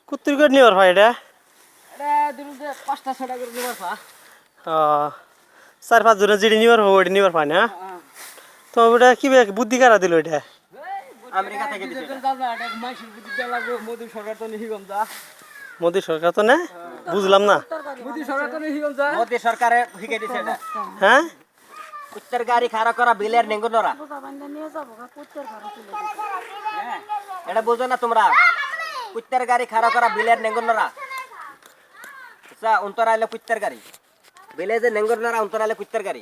কুত্তির করে নিবার ভাই এটা পাঁচটা ছটা করে নিবার পা 4-5 জনের যেটি নিবার হবে ওইটা নিবার পায় না তো ওটা কি বুদ্ধি কারা দিল এটা আমেরিকা থেকে দিছে মোদি সরকার তো নিহি গমজা মোদী সরকার তো না বুঝলাম না মোদি সরকার তো নিহি গমজা মোদি সরকারে শিখাই দিছে এটা হ্যাঁ কুত্তের গাড়ি খাড়া করা বিলের নেঙ্গুনরা এটা বুঝো না তোমরা কুত্তের গাড়ি খাড়া করা বিলের নেঙ্গুনরা আচ্ছা অন্তরাইলে কুত্তের গাড়ি বিলে যে নেঙ্গুনরা অন্তরাইলে কুত্তের গাড়ি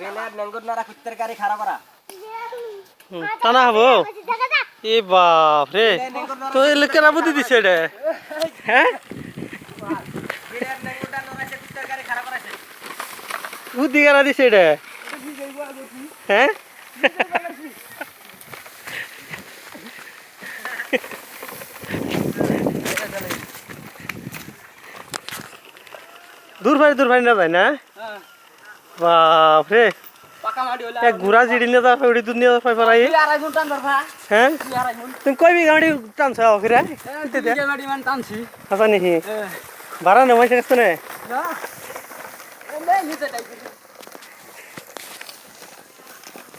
বিলের নেঙ্গুনরা কুত্তের গাড়ি খাড়া করা টানা হবো এ বাপ রে তো এলাকার বুদ্ধি দিছে এটা হ্যাঁ বিলের নেঙ্গুনরা নরাইছে কুত্তের গাড়ি খাড়া করাছে বুদ্ধি কারা দিছে এটা হ্যাঁ দূর ভাই না যায় না বাপ রে পাকা মাটি হইলা এক ঘোড়া জিডি নিয়ে যাওয়া ওটি দুধ নিয়ে যাওয়া পাই আড়াই ঘন্টা ধরবা হ্যাঁ আড়াই ঘন্টা তুমি কই গাড়ি টানছ ফিরা মাটি মান টানছি আচ্ছা নাকি ভাড়া নেই পয়সা কাছে না এলে নিতে চাইছি